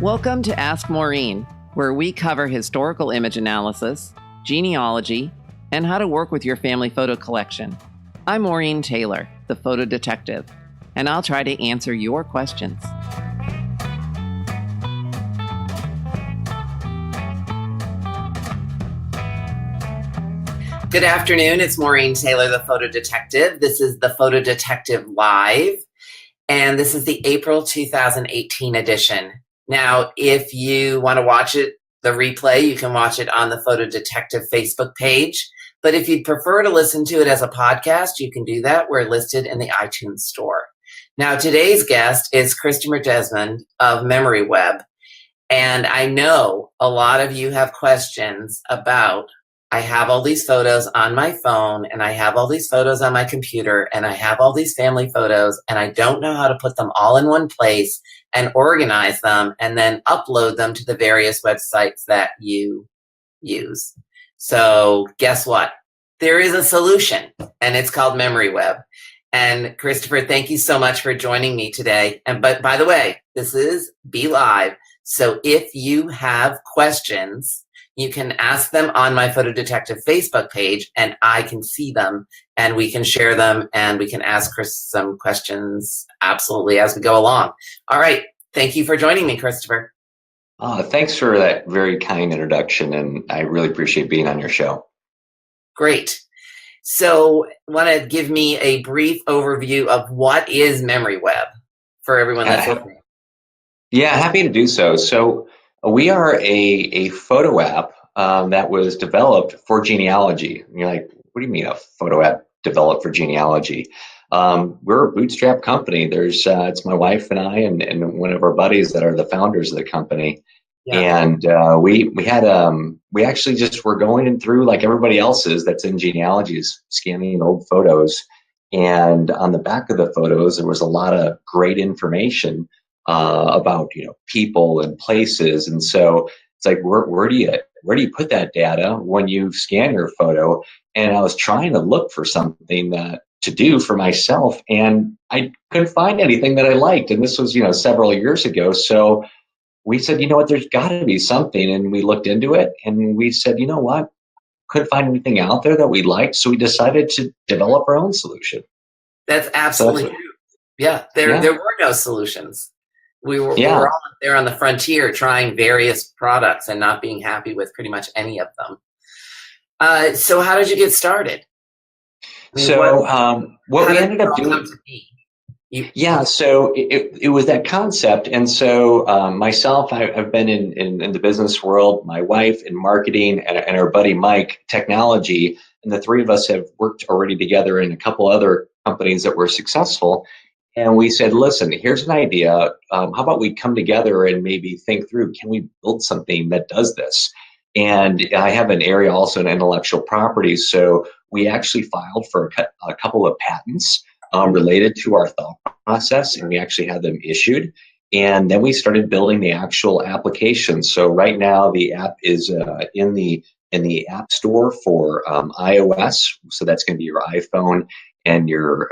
Welcome to Ask Maureen, where we cover historical image analysis, genealogy, and how to work with your family photo collection. I'm Maureen Taylor, the photo detective, and I'll try to answer your questions. Good afternoon, it's Maureen Taylor, the photo detective. This is the Photo Detective Live, and this is the April 2018 edition. Now, if you want to watch it, the replay, you can watch it on the Photo Detective Facebook page. But if you'd prefer to listen to it as a podcast, you can do that. We're listed in the iTunes store. Now, today's guest is Christopher Desmond of MemoryWeb. And I know a lot of you have questions about, I have all these photos on my phone, and I have all these photos on my computer, and I have all these family photos, and I don't know how to put them all in one place and organize them and then upload them to the various websites that you use. So guess what? There is a solution, and it's called MemoryWeb. And Christopher, thank you so much for joining me today. But by the way, this is Be Live. So if you have questions, you can ask them on my Photo Detective Facebook page, and I can see them, and we can share them, and we can ask Chris some questions absolutely as we go along. All right. Thank you for joining me, Christopher. Thanks for that very kind introduction, and I really appreciate being on your show. Great. So want to give me a brief overview of what is MemoryWeb for everyone that's listening? Yeah, happy to do so. So we are a photo app that was developed for genealogy. And you're like, what do you mean a photo app developed for genealogy? We're a bootstrap company. There's it's my wife and I and one of our buddies that are the founders of the company. Yeah. And we actually just were going through like everybody else's that's in genealogies, scanning old photos. And on the back of the photos, there was a lot of great information about people and places. And so it's like, where do you put that data when you scan your photo? And I was trying to look for something to do for myself, and I couldn't find anything that I liked. And this was several years ago. So we said, you know what, there's got to be something. And we looked into it, and we said, you know what, couldn't find anything out there that we liked. So we decided to develop our own solution. That's absolutely true. Yeah, there were no solutions. We were all there on the frontier trying various products and not being happy with pretty much any of them. So how did you get started? What we ended up doing, so it was that concept. And so myself, I've been in the business world, my wife in marketing, and our buddy Mike, technology, and the three of us have worked already together in a couple other companies that were successful. And we said, listen, here's an idea. How about we come together and maybe think through, can we build something that does this? And I have an area also in intellectual property. So we actually filed for a couple of patents related to our thought process, and we actually had them issued. And then we started building the actual application. So right now the app is in the App Store for iOS. So that's going to be your iPhone and your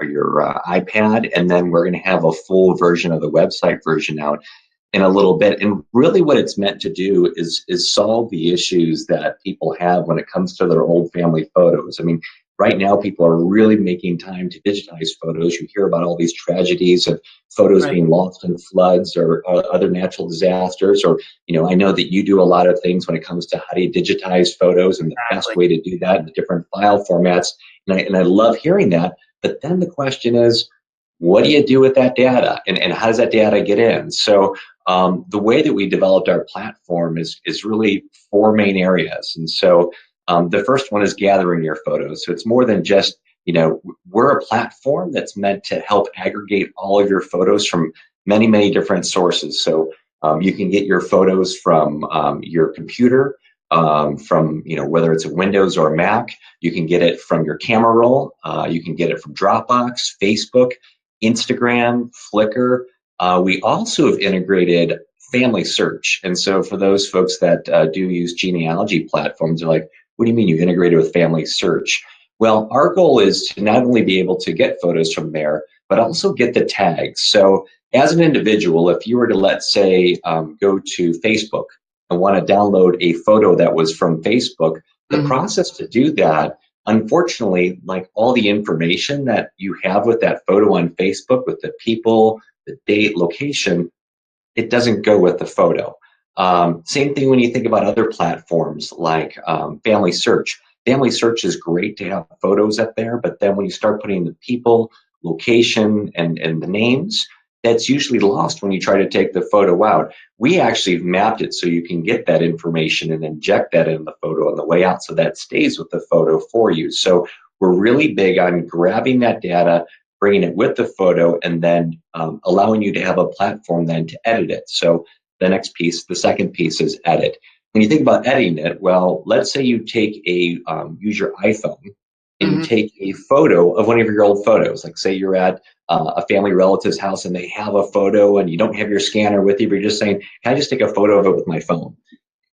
iPad, and then we're going to have a full version of the website version out in a little bit. And really what it's meant to do is solve the issues that people have when it comes to their old family photos. I mean, right now people are really making time to digitize photos. You hear about all these tragedies of photos being lost in floods or other natural disasters, or I know that you do a lot of things when it comes to how do you digitize photos and the best way to do that in the different file formats. And I love hearing that. But then the question is, what do you do with that data, and how does that data get in? So the way that we developed our platform is really four main areas. And so the first one is gathering your photos. So it's more than just, we're a platform that's meant to help aggregate all of your photos from many, many different sources. So you can get your photos from your computer, from whether it's a Windows or a Mac. You can get it from your camera roll. You can get it from Dropbox, Facebook, Instagram, Flickr. We also have integrated family search. And so for those folks that do use genealogy platforms, they're like, what do you mean you integrated with family search? Well, our goal is to not only be able to get photos from there, but also get the tags. So As an individual, if you were to, let's say, go to Facebook and want to download a photo that was from Facebook, the Mhm. process to do that, unfortunately, like all the information that you have with that photo on Facebook, with the people, the date, location, it doesn't go with the photo. Same thing when you think about other platforms like Family Search. Family Search is great to have photos up there, but then when you start putting the people, location, and the names, that's usually lost when you try to take the photo out. We actually mapped it so you can get that information and inject that in the photo on the way out so that stays with the photo for you. So we're really big on grabbing that data, bringing it with the photo, and then allowing you to have a platform then to edit it. So the next piece, the second piece is edit. When you think about editing it, well, let's say you take use your iPhone and you Mhm. take a photo of one of your old photos. Like say you're at a family relative's house and they have a photo and you don't have your scanner with you, but you're just saying, can I just take a photo of it with my phone?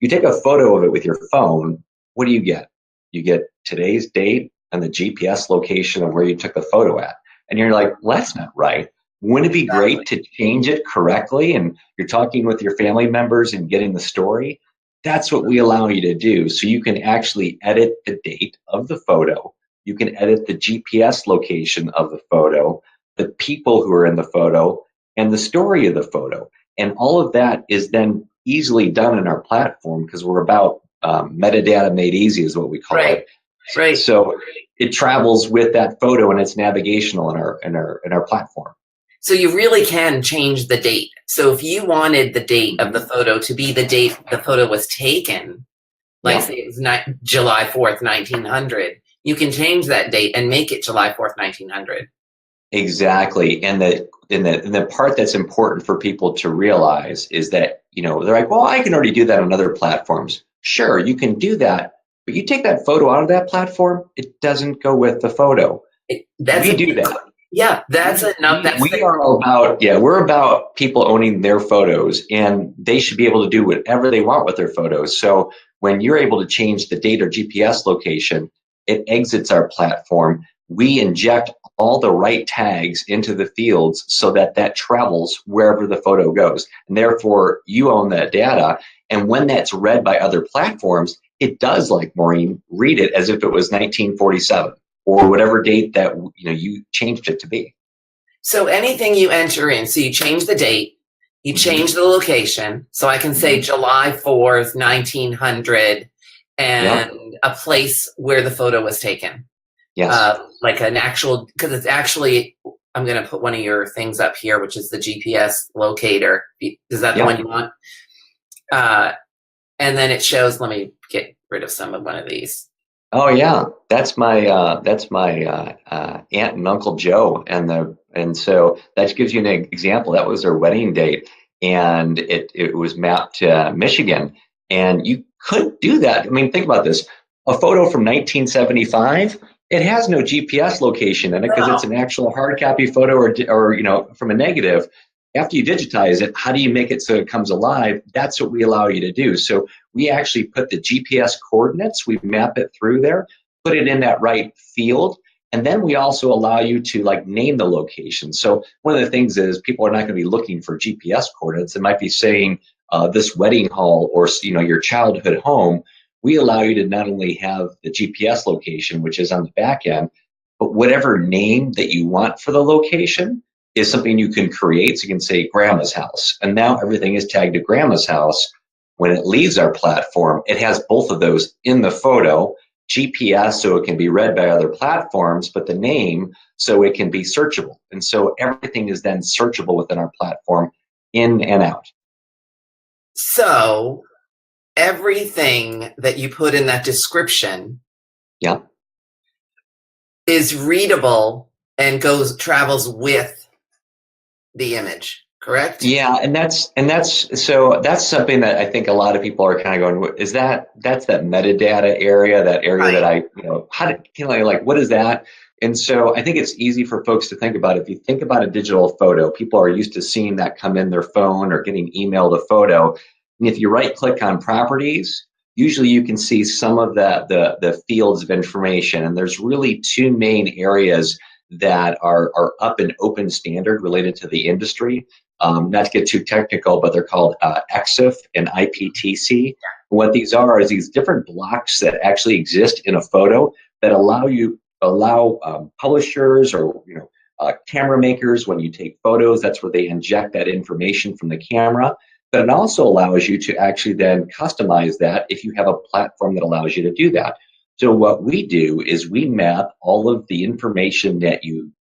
You take a photo of it with your phone, what do you get? You get today's date and the GPS location of where you took the photo at. And you're like, well, that's not right. Wouldn't it be Exactly. great to change it correctly? And you're talking with your family members and getting the story. That's what we allow you to do. So you can actually edit the date of the photo. You can edit the GPS location of the photo, the people who are in the photo, and the story of the photo. And all of that is then easily done in our platform because we're about metadata made easy is what we call Right. it. Right. So it travels with that photo and it's navigational in our platform. So you really can change the date. So if you wanted the date of the photo to be the date the photo was taken, like Yeah, say it was July 4th, 1900, you can change that date and make it July 4th, 1900. exactly. And the part that's important for people to realize is that, they're like, well, I can already do that on other platforms. Sure, you can do that, but you take that photo out of that platform, it doesn't go with the photo. That's We a do that. yeah, that's We, enough. we, That's we the are all about, yeah, we're about people owning their photos and they should be able to do whatever they want with their photos. So when you're able to change the date or GPS location, it exits our platform. We inject all the right tags into the fields so that that travels wherever the photo goes. And therefore, you own that data. And when that's read by other platforms, it does, like Maureen, read it as if it was 1947 or whatever date that you changed it to be. So anything you enter in, so you change the date, you Mm-hmm. change the location. So I can say Mm-hmm. July 4th, 1900, Yep. and a place where the photo was taken. Yes. Like an actual, because it's actually, I'm going to put one of your things up here, which is the GPS locator. Is that the one Yep. you want? Uh, and then it shows, let me get rid of some of one of these. Oh yeah, that's my aunt and uncle Joe, and so that gives you an example. That was their wedding date, and it was mapped to Michigan, and you couldn't do that. I mean, think about this: a photo from 1975, it has no GPS location in it because it's No. an actual hard copy photo, or from a negative. After you digitize it, how do you make it so it comes alive? That's what we allow you to do. So we actually put the GPS coordinates, we map it through there, put it in that right field, and then we also allow you to name the location. So one of the things is people are not going to be looking for GPS coordinates. It might be saying this wedding hall or your childhood home. We allow you to not only have the GPS location, which is on the back end, but whatever name that you want for the location is something you can create. So you can say grandma's house, and now everything is tagged to grandma's house. When it leaves our platform, it has both of those in the photo, GPS so it can be read by other platforms, but the name so it can be searchable. And so everything is then searchable within our platform in and out. So everything that you put in that description Yeah. is readable and travels with the image, correct? Yeah, and that's something that I think a lot of people are kind of going, is that's that metadata area, that area that Right. what is that? And so I think it's easy for folks to think about. If you think about a digital photo, people are used to seeing that come in their phone or getting emailed a photo. And if you right click on properties, usually you can see some of the fields of information. And there's really two main areas that are up in open standard related to the industry. not to get too technical, but they're called EXIF and IPTC. What these are is these different blocks that actually exist in a photo that allow publishers or camera makers, when you take photos, that's where they inject that information from the camera. But it also allows you to actually then customize that if you have a platform that allows you to do that. So what we do is we map all of the information that you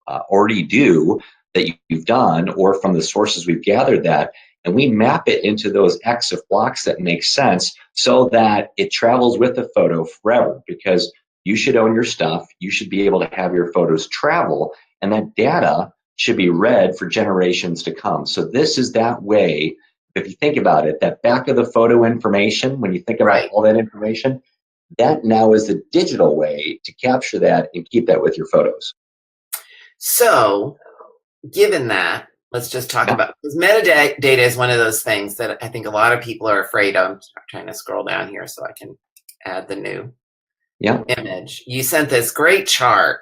already do, that you've done, or from the sources we've gathered that, and we map it into those EXIF blocks that make sense so that it travels with the photo forever, because you should own your stuff. You should be able to have your photos travel, and that data should be read for generations to come. So this is that way. If you think about it, that back of the photo information, when you think about all that information, that now is the digital way to capture that and keep that with your photos. So, given that, let's just talk about, because metadata is one of those things that I think a lot of people are afraid of. I'm trying to scroll down here so I can add the new image. You sent this great chart,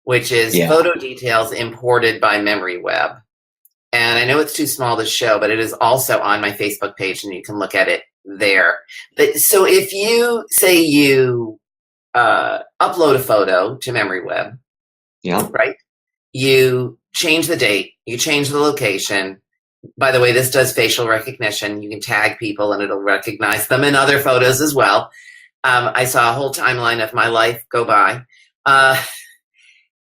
which is photo details imported by MemoryWeb. And I know it's too small to show, but it is also on my Facebook page, and you can look at it there. But so if you say you upload a photo to MemoryWeb, right? You change the date, you change the location. By the way, this does facial recognition. You can tag people and it'll recognize them in other photos as well. I saw a whole timeline of my life go by.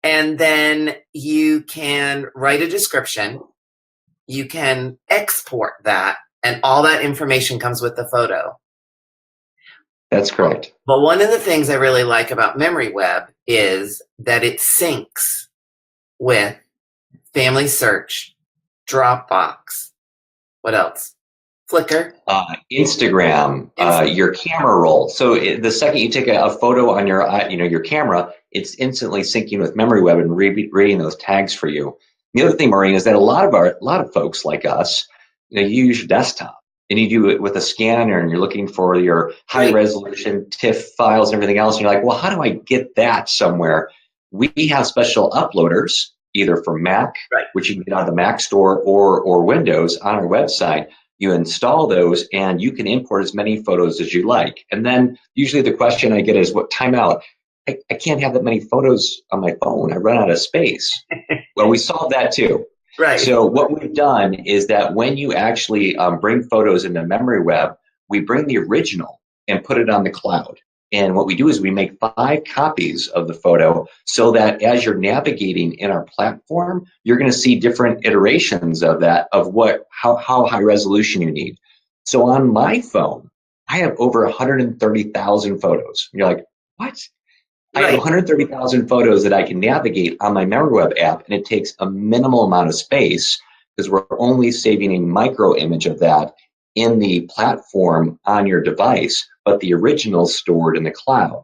And then you can write a description. You can export that, and all that information comes with the photo. That's correct. But one of the things I really like about MemoryWeb is that it syncs with Family Search, Dropbox. What else? Flickr, Instagram, your camera roll. So the second you take a photo on your camera, it's instantly syncing with MemoryWeb and reading those tags for you. The other thing, Maureen, is that a lot of folks like us, you use your desktop and you do it with a scanner, and you're looking for your high resolution TIFF files and everything else. And you're like, well, how do I get that somewhere? We have special uploaders, either for Mac, which you can get out of the Mac store, or Windows on our website. You install those, and you can import as many photos as you like. And then usually the question I get is, what timeout? I can't have that many photos on my phone. I run out of space. Well, we solved that too. Right. So what we've done is that when you actually bring photos into MemoryWeb, we bring the original and put it on the cloud. And what we do is we make 5 copies of the photo, so that as you're navigating in our platform, you're going to see different iterations of that, of how high resolution you need. So on my phone, I have over 130,000 photos. And you're like, what? I have 130,000 photos that I can navigate on my MemoryWeb app, and it takes a minimal amount of space, because we're only saving a micro image of that in the platform on your device, but the original is stored in the cloud.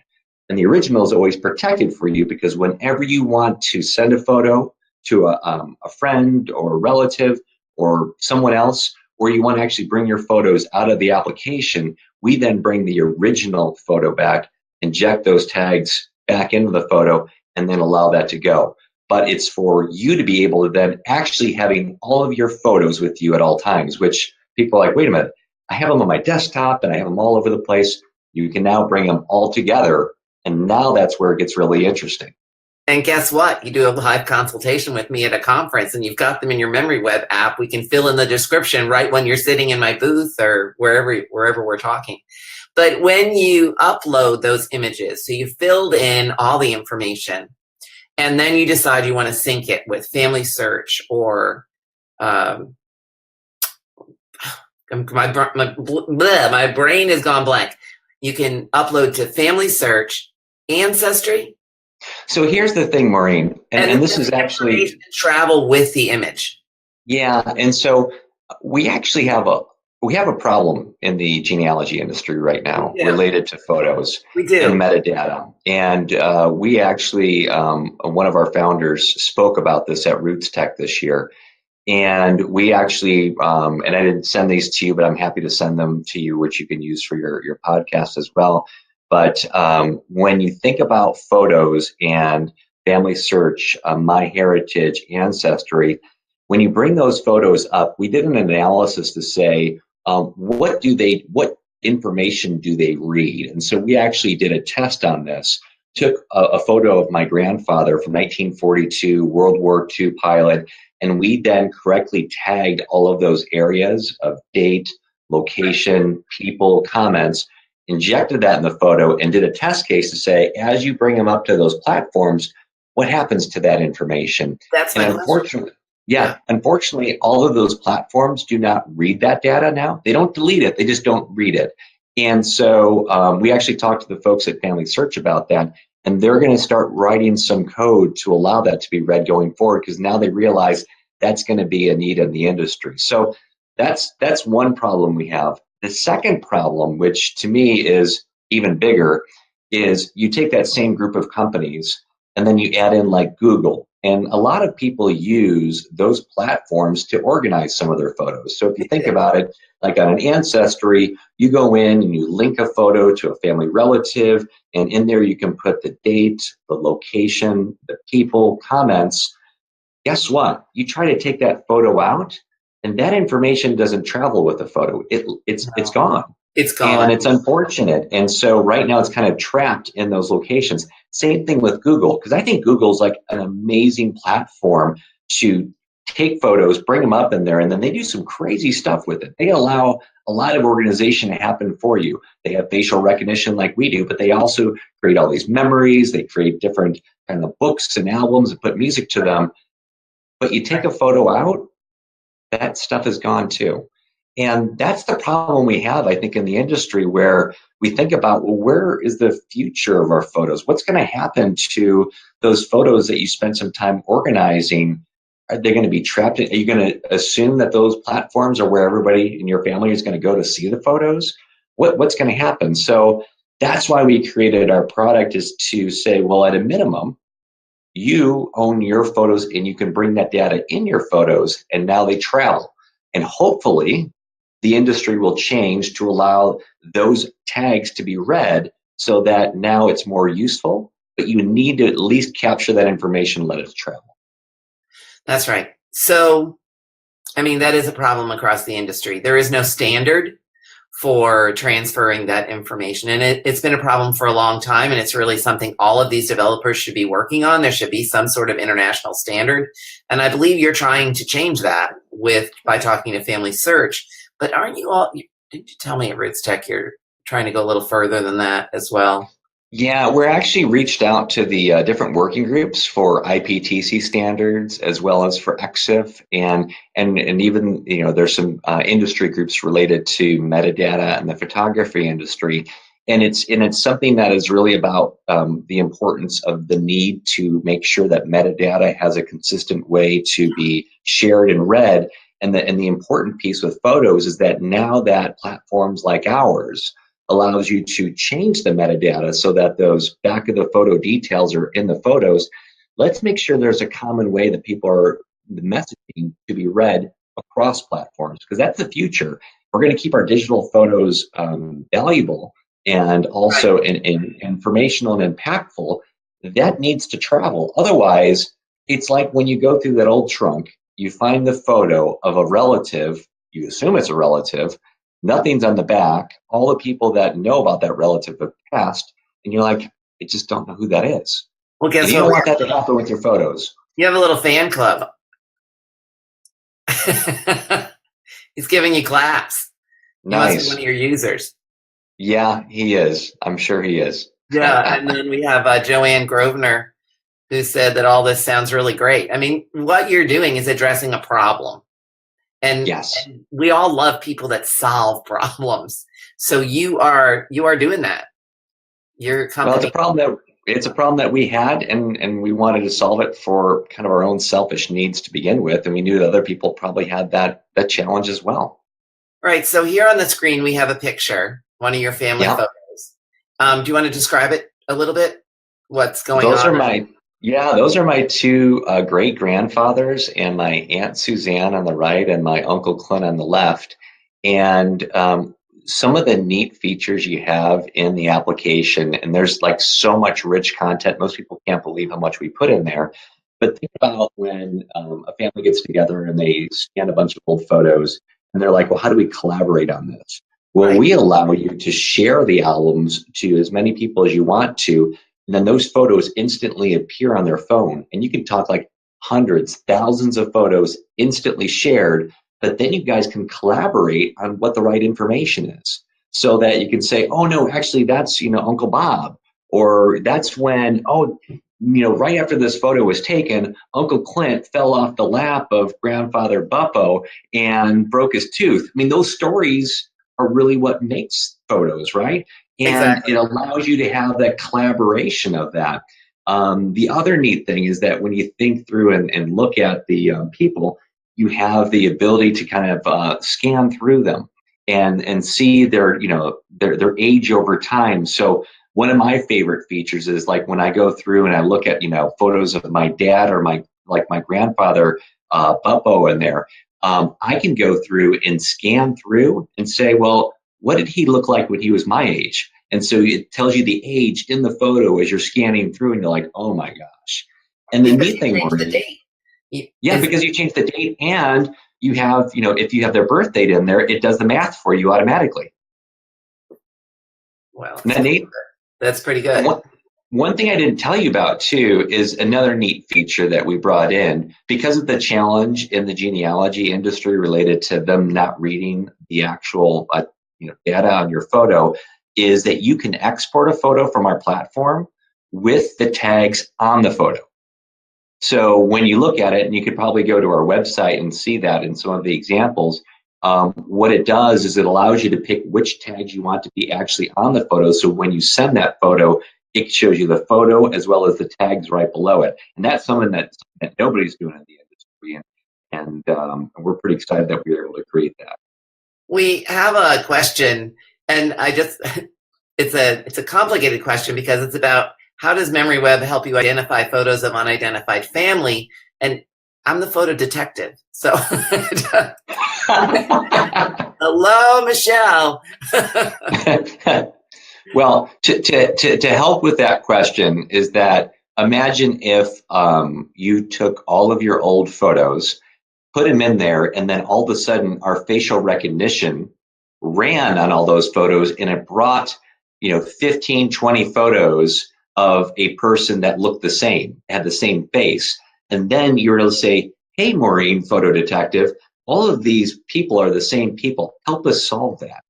And the original is always protected for you, because whenever you want to send a photo to a friend or a relative or someone else, or you want to actually bring your photos out of the application, we then bring the original photo back, inject those tags back into the photo, and then allow that to go. But it's for you to be able to then actually having all of your photos with you at all times, which people are like, wait a minute, I have them on my desktop and I have them all over the place. You can now bring them all together, and now that's where it gets really interesting. And guess what? You do a live consultation with me at a conference, and you've got them in your MemoryWeb app. We can fill in the description right when you're sitting in my booth or wherever we're talking. But when you upload those images, so you filled in all the information, and then you decide you want to sync it with Family Search or my brain has gone blank. You can upload to Family Search, Ancestry. So here's the thing, Maureen, and this is actually travel with the image. Yeah, and so we actually have a problem in the genealogy industry right now related to photos and metadata. And we actually, one of our founders spoke about this at Roots Tech this year. And we actually, and I didn't send these to you, but I'm happy to send them to you, which you can use for your podcast as well. But when you think about photos and Family Search, MyHeritage, Ancestry, when you bring those photos up, we did an analysis to say, what information do they read? And so we actually did a test on this. Took a photo of my grandfather from 1942, World War II pilot, and we then correctly tagged all of those areas of date, location, people, comments, injected that in the photo, and did a test case to say, as you bring them up to those platforms, what happens to that information? That's my And question. unfortunately, all of those platforms do not read that data now. They don't delete it, they just don't read it. And so we actually talked to the folks at Family Search about that, and they're going to start writing some code to allow that to be read going forward, because now they realize that's going to be a need in the industry. So that's one problem we have. The second problem, which to me is even bigger, is you take that same group of companies and then you add in like Google. And a lot of people use those platforms to organize some of their photos. So if you think about it, like on an Ancestry, you go in and you link a photo to a family relative, and in there you can put the date, the location, the people, comments. Guess what? You try to take that photo out, and that information doesn't travel with the photo. It's gone. It's And gone. it's unfortunate. And so right now it's kind of trapped in those locations. Same thing with Google, because I think Google's like an amazing platform to take photos, bring them up in there, and then they do some crazy stuff with it. They allow a lot of organization to happen for you. They have facial recognition like we do, but they also create all these memories. They create different kind of books and albums and put music to them. But you take a photo out, that stuff is gone too. And that's the problem we have, I think, in the industry, where we think about, well, where is the future of our photos? What's going to happen to those photos that you spent some time organizing? Are they going to be trapped? Are you going to assume that those platforms are where everybody in your family is going to go to see the photos? What's going to happen? So that's why we created our product, is to say, well, at a minimum, you own your photos and you can bring that data in your photos, and now they travel. And hopefully the industry will change to allow those tags to be read, so that now it's more useful, but you need to at least capture that information, let it travel. That's right. So, I mean, that is a problem across the industry. There is no standard for transferring that information. And it's been a problem for a long time, and it's really something all of these developers should be working on. There should be some sort of international standard. And I believe you're trying to change that by talking to Family Search. But aren't you all, didn't you tell me at Roots Tech you're trying to go a little further than that as well? Yeah, we're actually reached out to the different working groups for IPTC standards, as well as for EXIF, and even, there's some industry groups related to metadata and the photography industry, and it's something that is really about the importance of the need to make sure that metadata has a consistent way to be shared and read, and the important piece with photos is that now that platforms like ours allows you to change the metadata so that those back of the photo details are in the photos. Let's make sure there's a common way that people are the messaging to be read across platforms, because that's the future. We're going to keep our digital photos valuable and also informational and impactful. That needs to travel. Otherwise, it's like when you go through that old trunk, you find the photo of a relative, you assume it's a relative, nothing's on the back. All the people that know about that relative have passed, and you're like, I just don't know who that is. Well, guess and you don't want that to happen with your photos. You have a little fan club. He's giving you claps. Nice. He must be one of your users. Yeah, he is. I'm sure he is. Yeah, and then we have Joanne Grosvenor, who said that all this sounds really great. I mean, what you're doing is addressing a problem. And, yes. And we all love people that solve problems. So you are doing that. Your company. Well, it's a problem that we had, and we wanted to solve it for kind of our own selfish needs to begin with, and we knew that other people probably had that challenge as well. Right. So here on the screen we have a picture, one of your family photos. Do you want to describe it a little bit? What's going on? Those are my two great grandfathers, and my Aunt Suzanne on the right and my Uncle Clint on the left. And some of the neat features you have in the application, and there's like so much rich content. Most people can't believe how much we put in there. But think about when a family gets together and they scan a bunch of old photos and they're like, well, how do we collaborate on this? Well, Right. we allow you to share the albums to as many people as you want to. And then those photos instantly appear on their phone. And you can talk like hundreds, thousands of photos instantly shared. But then you guys can collaborate on what the right information is so that you can say, oh, no, actually, that's, Uncle Bob. Or that's when, oh, right after this photo was taken, Uncle Clint fell off the lap of grandfather Buppo and broke his tooth. I mean, those stories are really what makes photos, right? And Exactly. it allows you to have that collaboration of that. The other neat thing is that when you think through and look at the people, you have the ability to kind of scan through them and see their age over time. So one of my favorite features is like when I go through and I look at photos of my dad or my grandfather Buppo in there. I can go through and scan through and say, well, what did he look like when he was my age? And so it tells you the age in the photo as you're scanning through, and you're like, oh my gosh. And the Because neat you thing, changed the Maureen, date. yeah, because you change the date and you have, if you have their birth date in there, it does the math for you automatically. Well, Isn't that neat? that's pretty good. One thing I didn't tell you about too is another neat feature that we brought in because of the challenge in the genealogy industry related to them not reading the actual data on your photo is that you can export a photo from our platform with the tags on the photo. So when you look at it, and you could probably go to our website and see that in some of the examples, what it does is it allows you to pick which tags you want to be actually on the photo. So when you send that photo, it shows you the photo as well as the tags right below it. And that's something that nobody's doing in the industry. And we're pretty excited that we were able to create that. We have a question, and it's a complicated question because it's about how does MemoryWeb help you identify photos of unidentified family? And I'm the photo detective. So hello, Michelle. Well, to help with that question is that imagine if you took all of your old photos, put them in there, and then all of a sudden our facial recognition ran on all those photos and it brought 15, 20 photos of a person that looked the same, had the same face. And then you're able to say, hey, Maureen, photo detective, all of these people are the same people. Help us solve that.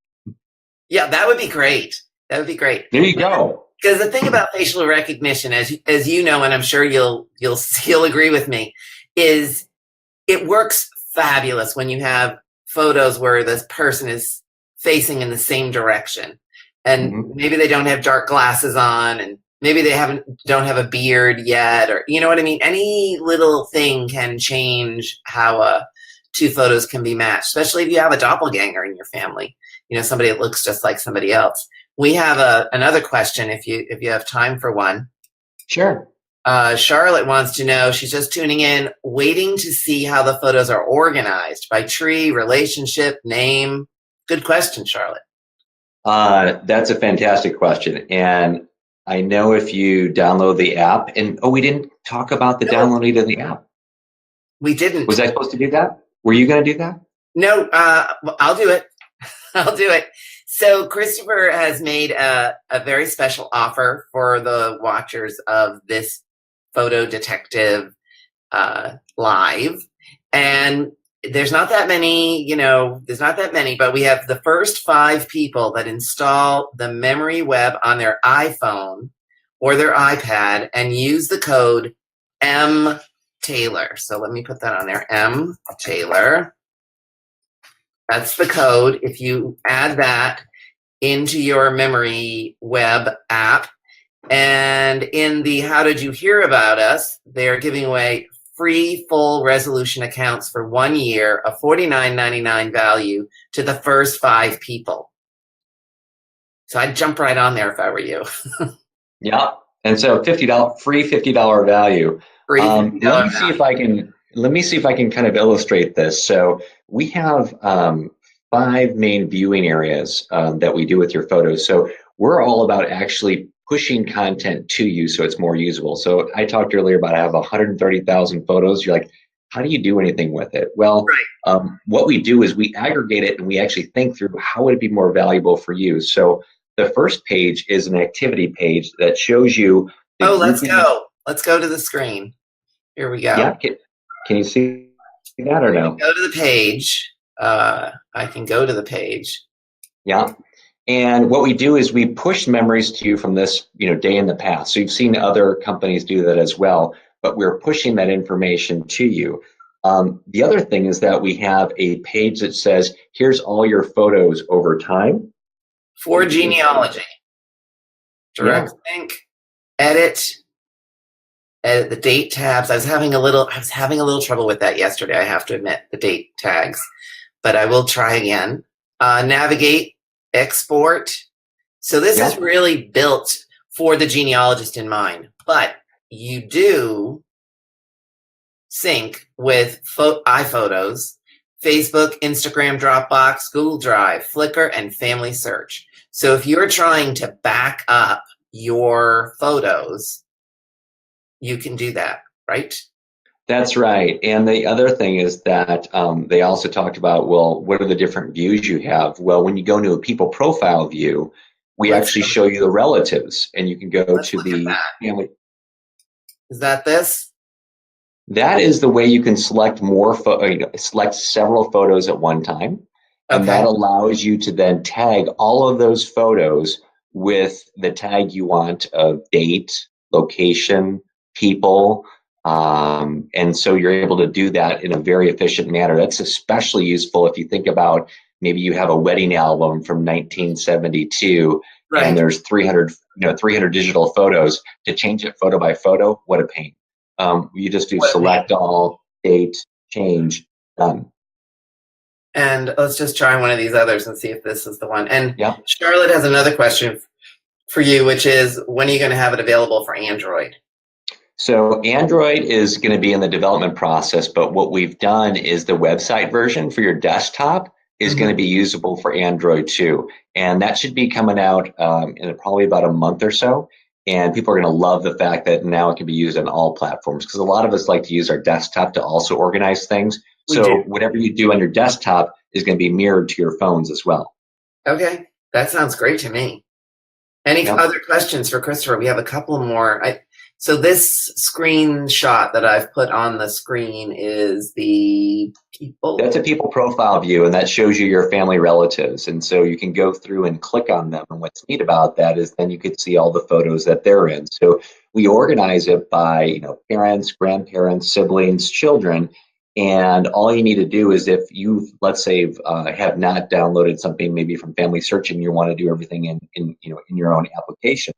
Yeah, that would be great. That would be great. There you go. Because the thing about facial recognition, as you know, and I'm sure you'll agree with me, is it works fabulous when you have photos where this person is facing in the same direction, and maybe they don't have dark glasses on, and maybe they don't have a beard yet, or you know what I mean. Any little thing can change how two photos can be matched, especially if you have a doppelganger in your family. Somebody that looks just like somebody else. We have another question if you have time for one. Sure. Charlotte wants to know, she's just tuning in, waiting to see how the photos are organized by tree, relationship, name. Good question, Charlotte. That's a fantastic question. And I know if you download the app, and we didn't talk about the downloading of the app. We didn't. Was I supposed to do that? Were you going to do that? No, I'll do it. I'll do it. So Christopher has made a very special offer for the watchers of this Photo Detective live. And there's not that many, but we have the first 5 people that install the MemoryWeb on their iPhone or their iPad and use the code M Taylor. So let me put that on there, M Taylor. That's the code. If you add that into your MemoryWeb app, and in the How Did You Hear About Us, they're giving away free full resolution accounts for 1 year, a $49.99 value to the first 5 people. So I'd jump right on there if I were you. Yeah. And so free $50 value. Free $50 let me see if I can kind of illustrate this. So we have 5 main viewing areas that we do with your photos. So we're all about actually pushing content to you so it's more usable. So I talked earlier about I have 130,000 photos. You're like, how do you do anything with it? Well, Right. what we do is we aggregate it and we actually think through how would it be more valuable for you. So the first page is an activity page that shows you the Oh, let's grouping. go. Let's go to the screen. Here we go. Yeah, can you see that or no? Go to the page. I can go to the page. Yeah. And what we do is we push memories to you from this, day in the past. So you've seen other companies do that as well, but we're pushing that information to you. The other thing is that we have a page that says, here's all your photos over time. For genealogy. Direct link. Edit the date tabs. I was having a little trouble with that yesterday, I have to admit, the date tags, but I will try again. Navigate, export. So this is really built for the genealogist in mind, but you do sync with iPhotos, Facebook, Instagram, Dropbox, Google Drive, Flickr, and Family Search. So if you're trying to back up your photos, you can do that, right? That's right. And the other thing is that they also talked about, well, what are the different views you have? Well, when you go into a people profile view, we actually show you the relatives, and you can go to the family. Is that this? That is the way you can select select several photos at one time. And that allows you to then tag all of those photos with the tag you want of date, location, people. And so you're able to do that in a very efficient manner. That's especially useful if you think about maybe you have a wedding album from 1972 and there's 300 digital photos. To change it photo by photo, what a pain. You just do select all, date, change, done. And let's just try one of these others and see if this is the one. And Charlotte has another question for you, which is, when are you going to have it available for Android? So Android is going to be in the development process, but what we've done is the website version for your desktop is going to be usable for Android too. And that should be coming out in probably about a month or so. And people are going to love the fact that now it can be used on all platforms, because a lot of us like to use our desktop to also organize things. So whatever you do on your desktop is going to be mirrored to your phones as well. Okay, that sounds great to me. Any other questions for Christopher? We have a couple more. So this screenshot that I've put on the screen is the people. That's a people profile view, and that shows you your family relatives. And so you can go through and click on them. And what's neat about that is then you could see all the photos that they're in. So we organize it by, parents, grandparents, siblings, children. And all you need to do is, if you, let's say, have not downloaded something maybe from Family Search and you want to do everything in your own application,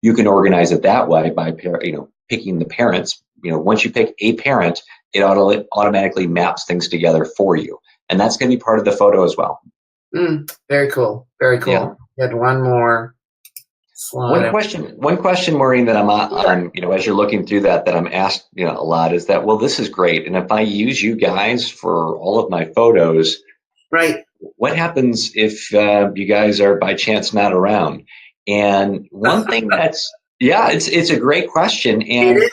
you can organize it that way by picking the parents. Once you pick a parent, it automatically maps things together for you, and that's going to be part of the photo as well. Very cool. Very cool. Yeah. We had one more slide. One question, Maureen, that I'm as you're looking through that I'm asked a lot is that, well, this is great, and if I use you guys for all of my photos, what happens if you guys are by chance not around? And one thing it's a great question. And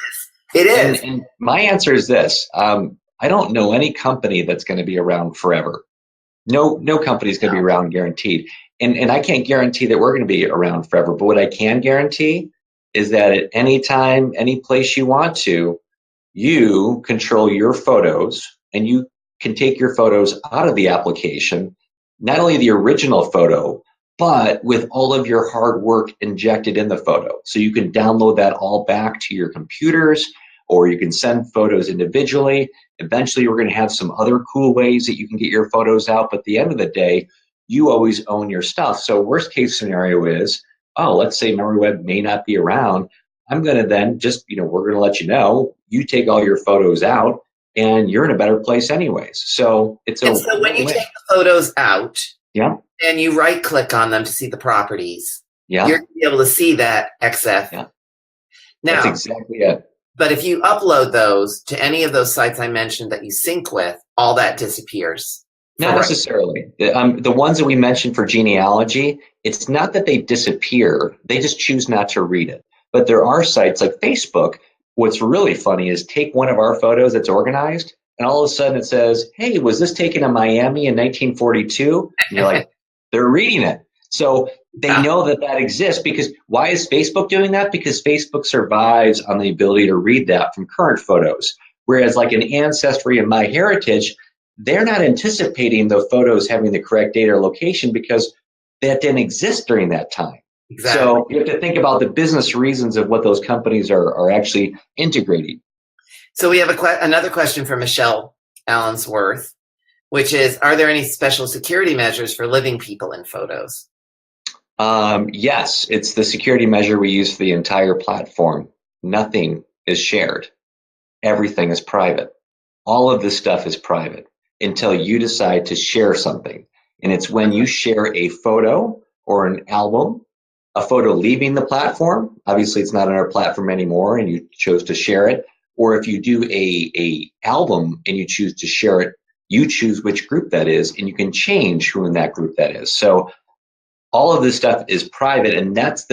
it is. And my answer is this. I don't know any company that's going to be around forever. No company is going to be around guaranteed. And I can't guarantee that we're going to be around forever. But what I can guarantee is that at any time, any place you want to, you control your photos, and you can take your photos out of the application, not only the original photo, but with all of your hard work injected in the photo. So you can download that all back to your computers, or you can send photos individually. Eventually, we're going to have some other cool ways that you can get your photos out. But at the end of the day, you always own your stuff. So worst case scenario is, let's say MemoryWeb may not be around. I'm going to then just, we're going to let you know, you take all your photos out and you're in a better place anyways. So so when you take the photos out, and you right click on them to see the properties, you're going to be able to see that XF. Now, that's exactly it. But if you upload those to any of those sites I mentioned that you sync with, all that disappears Not for necessarily. The ones that we mentioned for genealogy, it's not that they disappear, they just choose not to read it. But there are sites like Facebook. What's really funny is take one of our photos that's organized, and all of a sudden it says, hey, was this taken in Miami in 1942? And you're like, they're reading it. So they know that that exists, because why is Facebook doing that? Because Facebook survives on the ability to read that from current photos. Whereas like an Ancestry and MyHeritage, they're not anticipating the photos having the correct date or location because that didn't exist during that time. Exactly. So you have to think about the business reasons of what those companies are actually integrating. So we have another question from Michelle Allensworth, which is, are there any special security measures for living people in photos? Yes, it's the security measure we use for the entire platform. Nothing is shared. Everything is private. All of this stuff is private until you decide to share something. And it's when you share a photo or an album, a photo leaving the platform, obviously it's not on our platform anymore and you chose to share it, or if you do a album and you choose to share it, you choose which group that is and you can change who in that group that is. So all of this stuff is private, and that's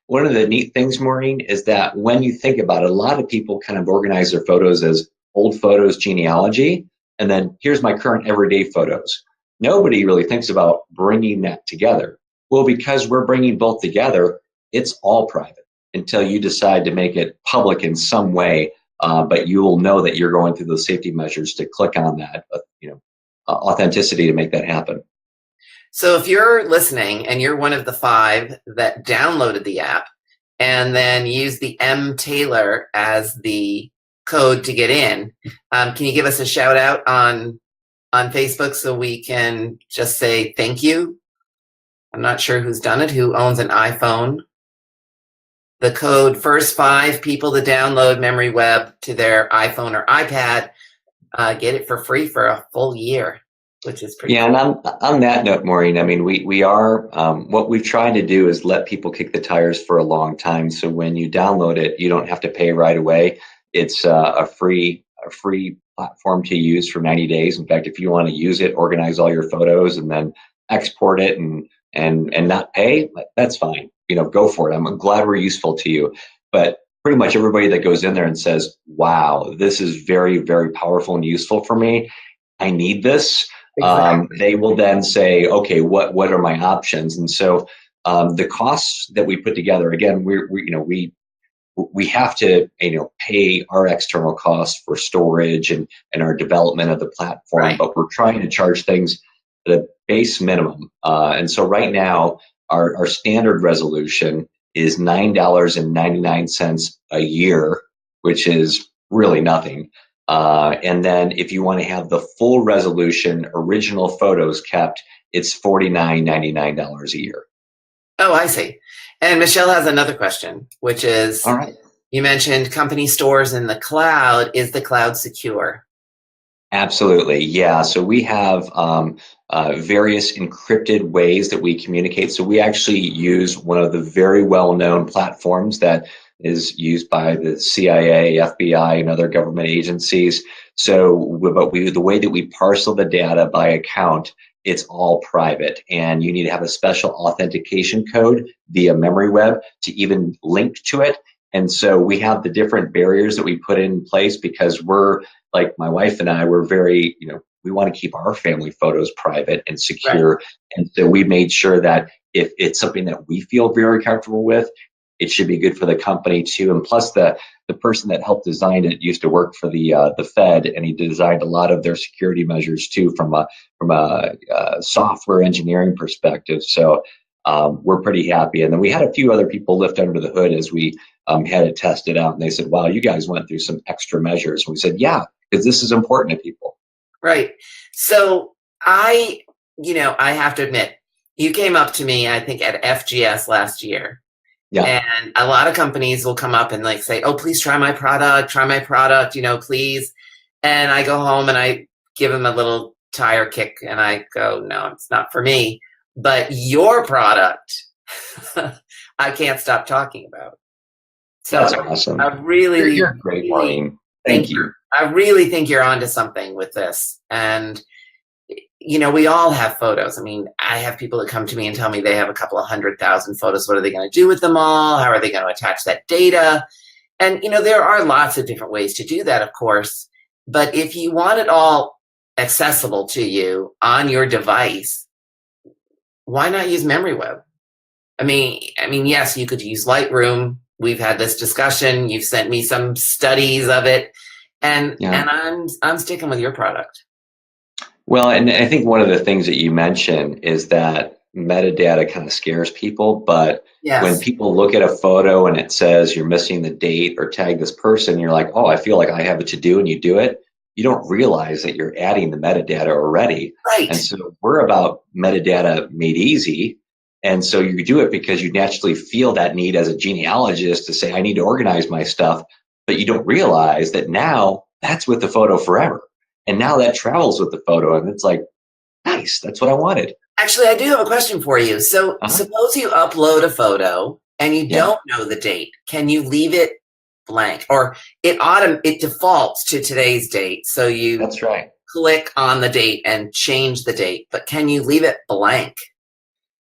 one of the neat things, Maureen, is that when you think about it, a lot of people kind of organize their photos as old photos, genealogy, and then here's my current everyday photos. Nobody really thinks about bringing that together. Well, because we're bringing both together, it's all private until you decide to make it public in some way, but you will know that you're going through those safety measures to click on that, authenticity to make that happen. So if you're listening and you're one of the 5 that downloaded the app and then used the M Taylor as the code to get in, can you give us a shout out on Facebook so we can just say thank you? I'm not sure who's done it, who owns an iPhone. The code, first 5 people to download MemoryWeb to their iPhone or iPad, get it for free for a full year, which is pretty cool. And on that note, Maureen, I mean, we are, what we've tried to do is let people kick the tires for a long time. So when you download it, you don't have to pay right away. It's a free platform to use for 90 days. In fact, if you want to use it, organize all your photos and then export it and not pay, that's fine. Go for it. I'm glad we're useful to you. But pretty much everybody that goes in there and says, wow, this is very, very powerful and useful for me, I need this. Exactly. They will then say, okay, what are my options? And so the costs that we put together, again, we have to pay our external costs for storage and our development of the platform, right. But we're trying to charge things at a base minimum. And so right now, our standard resolution is $9.99 a year, which is really nothing. And then if you want to have the full resolution, original photos kept, it's $49.99 a year. Oh, I see. And Michelle has another question, which is, all right. You mentioned company stores in the cloud. Is the cloud secure? Absolutely, yeah. So we have various encrypted ways that we communicate. So we actually use one of the very well-known platforms that is used by the CIA, FBI, and other government agencies. So, but the way that we parcel the data by account, it's all private, and you need to have a special authentication code via MemoryWeb to even link to it. And so we have the different barriers that we put in place because we're, like my wife and I, we're very, we want to keep our family photos private and secure. Right. And so we made sure that if it's something that we feel very comfortable with, it should be good for the company too. And plus the person that helped design it used to work for the Fed, and he designed a lot of their security measures too from a software engineering perspective. So we're pretty happy. And then we had a few other people lift under the hood as we had it tested out, and they said, wow, you guys went through some extra measures. And we said, yeah, because this is important to people. Right. So I have to admit, you came up to me, I think at FGS last year. Yeah. And a lot of companies will come up and like say, oh, please try my product, please. And I go home and I give them a little tire kick and I go, no, it's not for me. But your product, I can't stop talking about. So that's awesome. I really, you're great, Maureen. Thank you. I really think you're onto something with this. And we all have photos. I mean, I have people that come to me and tell me they have a couple of 100,000 photos. What are they going to do with them all? How are they going to attach that data? And, there are lots of different ways to do that, of course. But if you want it all accessible to you on your device, why not use MemoryWeb? I mean, yes, you could use Lightroom. We've had this discussion. You've sent me some studies of it, and I'm sticking with your product. Well, and I think one of the things that you mentioned is that metadata kind of scares people, but when Yes. people look at a photo and it says you're missing the date or tag this person, you're like, oh, I feel like I have it to do, and you do it. You don't realize that you're adding the metadata already. Right. And so we're about metadata made easy. And so you do it because you naturally feel that need as a genealogist to say, I need to organize my stuff, but you don't realize that now that's with the photo forever. And now that travels with the photo, and it's like, nice, that's what I wanted. Actually, I do have a question for you. So suppose you upload a photo and you don't know the date. Can you leave it blank? Or it defaults to today's date. So you That's right. click on the date and change the date, but can you leave it blank?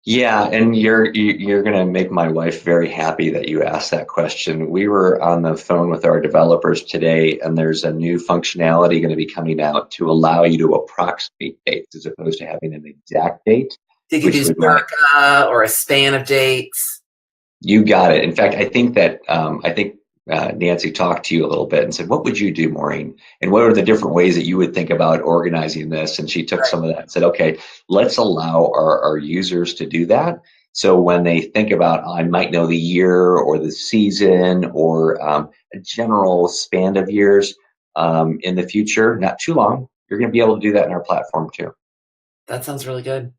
Yeah, and you're going to make my wife very happy that you asked that question. We were on the phone with our developers today, and there's a new functionality going to be coming out to allow you to approximate dates as opposed to having an exact date. You could do circa or a span of dates. You got it. In fact, I think that Nancy talked to you a little bit and said, what would you do, Maureen? And what are the different ways that you would think about organizing this? And she took some of that and said, okay, let's allow our users to do that. So when they think about, I might know the year or the season or a general span of years in the future, not too long, you're going to be able to do that in our platform too. That sounds really good.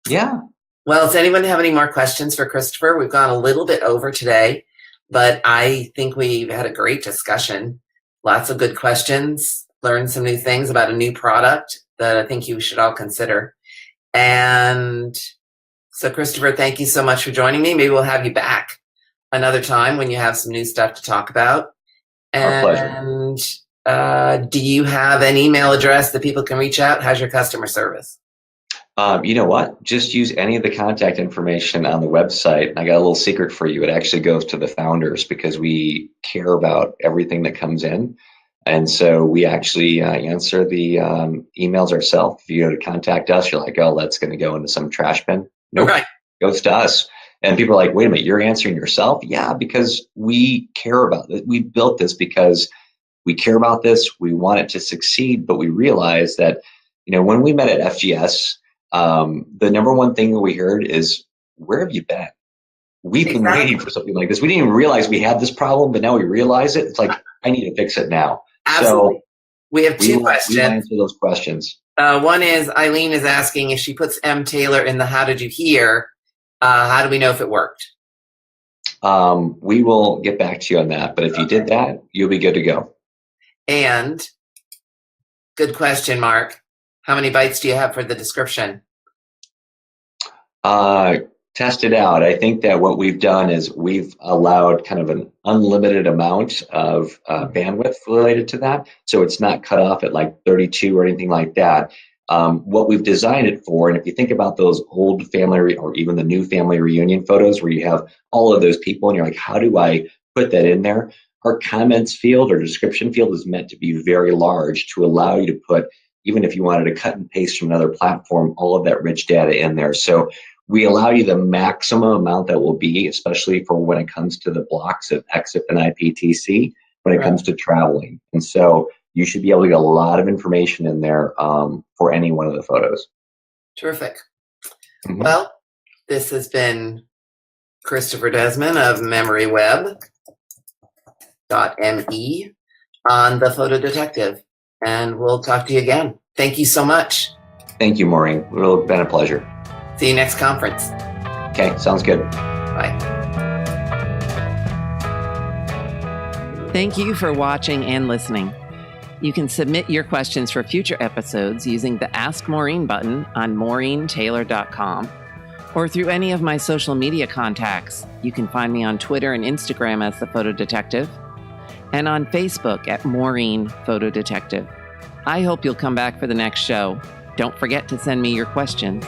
Yeah. Well, does anyone have any more questions for Christopher? We've gone a little bit over today, but I think we've had a great discussion. Lots of good questions, learned some new things about a new product that I think you should all consider. And so, Christopher, thank you so much for joining me. Maybe we'll have you back another time when you have some new stuff to talk about. Our pleasure. And do you have an email address that people can reach out? How's your customer service? You know what? Just use any of the contact information on the website. I got a little secret for you. It actually goes to the founders because we care about everything that comes in. And so we actually answer the emails ourselves. If you go to contact us, you're like, oh, that's going to go into some trash bin. Nope, Right. It goes to us. And people are like, wait a minute, you're answering yourself? Yeah, because we care about it. We built this because we care about this. We want it to succeed. But we realize that, when we met at FGS, the number one thing that we heard is, where have you been? We've been waiting for something like this. We didn't even realize we had this problem, but now we realize it. It's like, I need to fix it now. Absolutely. So we have two questions. We answer those questions. One is Eileen is asking if she puts M. Taylor in the how did you hear, how do we know if it worked? We will get back to you on that. But if you did that, you'll be good to go. And good question, Mark. How many bytes do you have for the description? Test it out. I think that what we've done is we've allowed kind of an unlimited amount of bandwidth related to that. So it's not cut off at like 32 or anything like that. What we've designed it for, and if you think about those old family or even the new family reunion photos where you have all of those people and you're like, how do I put that in there? Our comments field or description field is meant to be very large to allow you to put, even if you wanted to cut and paste from another platform, all of that rich data in there. So we allow you the maximum amount that will be, especially for when it comes to the blocks of EXIF and IPTC, when it comes to traveling. And so you should be able to get a lot of information in there for any one of the photos. Terrific. Mm-hmm. Well, this has been Christopher Desmond of MemoryWeb.me on the Photo Detective. And we'll talk to you again. Thank you so much. Thank you, Maureen. It's been a pleasure. See you next conference. Okay, sounds good. Bye. Thank you for watching and listening. You can submit your questions for future episodes using the Ask Maureen button on MaureenTaylor.com or through any of my social media contacts. You can find me on Twitter and Instagram as The Photo Detective and on Facebook at Maureen Photo Detective. I hope you'll come back for the next show. Don't forget to send me your questions.